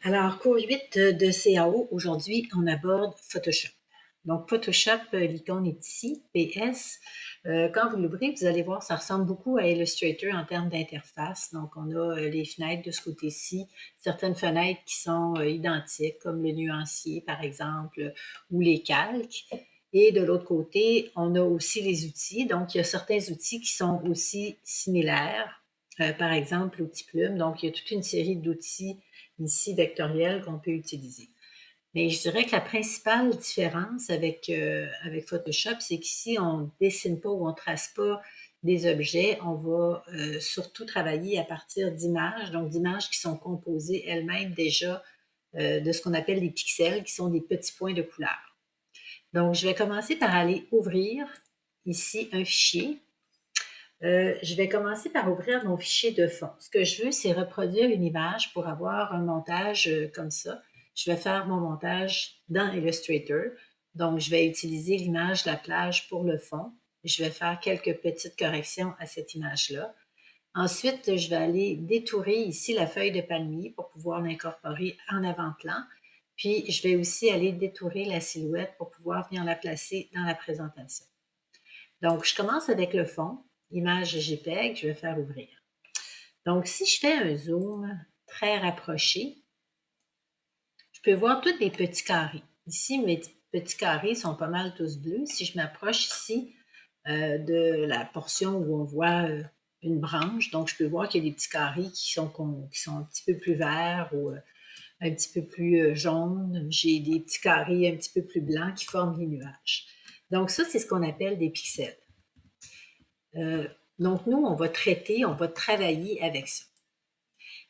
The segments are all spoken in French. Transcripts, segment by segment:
Alors, cours 8 de CAO, aujourd'hui, on aborde Photoshop. Donc, Photoshop, l'icône est ici, PS. Quand vous l'ouvrez, vous allez voir, ça ressemble beaucoup à Illustrator en termes d'interface. Donc, on a les fenêtres de ce côté-ci, certaines fenêtres qui sont identiques, comme le nuancier, par exemple, ou les calques. Et de l'autre côté, on a aussi les outils. Donc, il y a certains outils qui sont aussi similaires. Par exemple, l'outil plume. Donc, il y a toute une série d'outils ici vectoriels qu'on peut utiliser. Mais je dirais que la principale différence avec Photoshop, c'est qu'ici, on ne dessine pas ou on ne trace pas des objets. On va surtout travailler à partir d'images, donc d'images qui sont composées elles-mêmes déjà de ce qu'on appelle des pixels, qui sont des petits points de couleur. Donc, je vais commencer par aller ouvrir ici un fichier. Je vais commencer par ouvrir mon fichier de fond. Ce que je veux, c'est reproduire une image pour avoir un montage comme ça. Je vais faire mon montage dans Illustrator. Donc, je vais utiliser l'image de la plage pour le fond. Je vais faire quelques petites corrections à cette image-là. Ensuite, je vais aller détourer ici la feuille de palmier pour pouvoir l'incorporer en avant-plan. Puis, je vais aussi aller détourer la silhouette pour pouvoir venir la placer dans la présentation. Donc, je commence avec le fond, image JPEG, je vais faire ouvrir. Donc, si je fais un zoom très rapproché, je peux voir tous les petits carrés. Ici, mes petits carrés sont pas mal tous bleus. Si je m'approche ici de la portion où on voit une branche, donc je peux voir qu'il y a des petits carrés qui sont un petit peu plus verts ou un petit peu plus jaunes. J'ai des petits carrés un petit peu plus blancs qui forment les nuages. Donc, ça, c'est ce qu'on appelle des pixels. Donc, nous, on va travailler avec ça.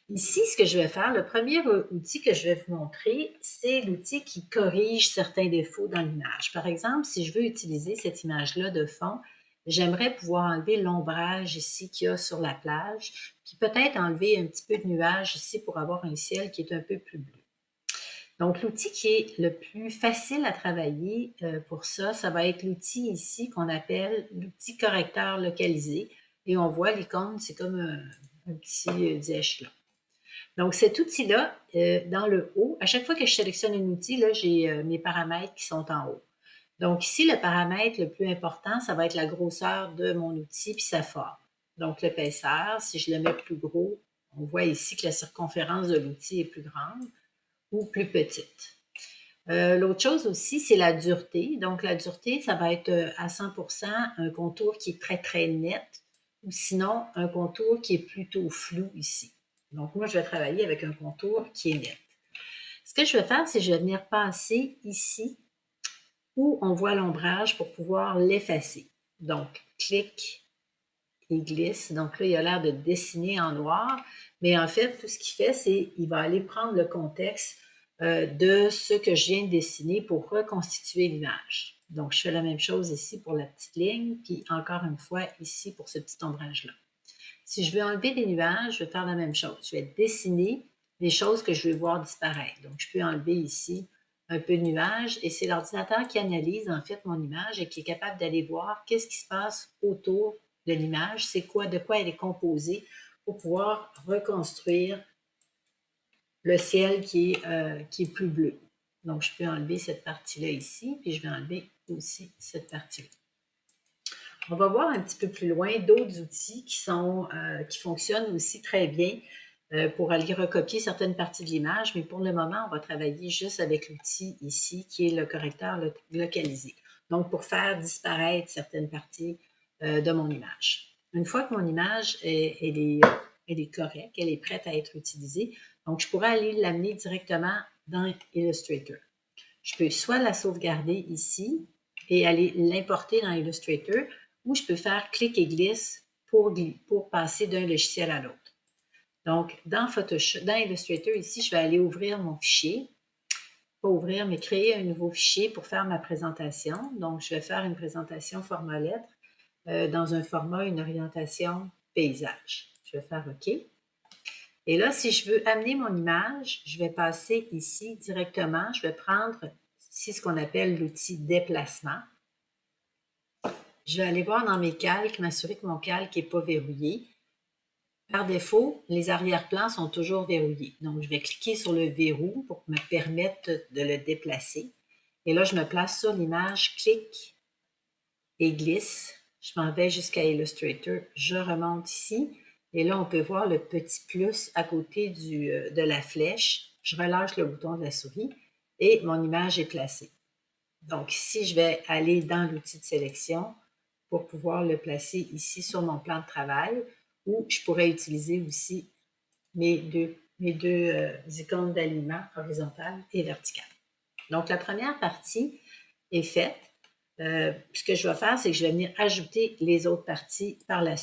Ici, ce que je vais faire, le premier outil que je vais vous montrer, c'est l'outil qui corrige certains défauts dans l'image. Par exemple, si je veux utiliser cette image-là de fond, j'aimerais pouvoir enlever l'ombrage ici qu'il y a sur la plage, puis peut-être enlever un petit peu de nuage ici pour avoir un ciel qui est un peu plus bleu. Donc, l'outil qui est le plus facile à travailler pour ça, ça va être l'outil ici qu'on appelle l'outil correcteur localisé. Et on voit l'icône, c'est comme un petit dièche là. Donc, cet outil-là, dans le haut, à chaque fois que je sélectionne un outil, là, j'ai mes paramètres qui sont en haut. Donc, ici, le paramètre le plus important, ça va être la grosseur de mon outil puis sa forme. Donc, l'épaisseur, si je le mets plus gros, on voit ici que la circonférence de l'outil est plus grande ou plus petite. L'autre chose aussi, c'est la dureté. Donc, la dureté, ça va être à 100% un contour qui est très, très net ou sinon un contour qui est plutôt flou ici. Donc, moi, je vais travailler avec un contour qui est net. Ce que je vais faire, c'est que je vais venir passer ici où on voit l'ombrage pour pouvoir l'effacer. Donc, clic et glisse. Donc là, il a l'air de dessiner en noir, mais en fait, tout ce qu'il fait, c'est qu'il va aller prendre le contexte de ce que je viens de dessiner pour reconstituer l'image. Donc, je fais la même chose ici pour la petite ligne, puis encore une fois ici pour ce petit ombrage-là. Si je veux enlever des nuages, je vais faire la même chose. Je vais dessiner les choses que je veux voir disparaître. Donc, je peux enlever ici un peu de nuages et c'est l'ordinateur qui analyse en fait mon image et qui est capable d'aller voir qu'est-ce qui se passe autour de l'image, c'est quoi, de quoi elle est composée pour pouvoir reconstruire le ciel qui est plus bleu. Donc, je peux enlever cette partie-là ici, puis je vais enlever aussi cette partie-là. On va voir un petit peu plus loin d'autres outils qui fonctionnent aussi très bien pour aller recopier certaines parties de l'image, mais pour le moment, on va travailler juste avec l'outil ici qui est le correcteur localisé. Donc, pour faire disparaître certaines parties de mon image. Une fois que mon image elle est correcte, elle est prête à être utilisée, donc je pourrais aller l'amener directement dans Illustrator. Je peux soit la sauvegarder ici et aller l'importer dans Illustrator, ou je peux faire clic et glisse pour passer d'un logiciel à l'autre. Donc, dans Illustrator, ici, je vais aller ouvrir mon fichier. Pas ouvrir, mais créer un nouveau fichier pour faire ma présentation. Donc, je vais faire une présentation format lettre dans un format, une orientation paysage. Je vais faire OK. Et là, si je veux amener mon image, je vais passer ici directement. Je vais prendre ici ce qu'on appelle l'outil déplacement. Je vais aller voir dans mes calques, m'assurer que mon calque n'est pas verrouillé. Par défaut, les arrière-plans sont toujours verrouillés. Donc, je vais cliquer sur le verrou pour me permettre de le déplacer. Et là, je me place sur l'image, clique et glisse. Je m'en vais jusqu'à Illustrator. Je remonte ici. Et là, on peut voir le petit plus à côté de la flèche. Je relâche le bouton de la souris et mon image est placée. Donc, ici, je vais aller dans l'outil de sélection pour pouvoir le placer ici sur mon plan de travail, ou je pourrais utiliser aussi mes deux icônes d'alignement horizontale et verticale. Donc, la première partie est faite. Ce que je vais faire, c'est que je vais venir ajouter les autres parties par la suite.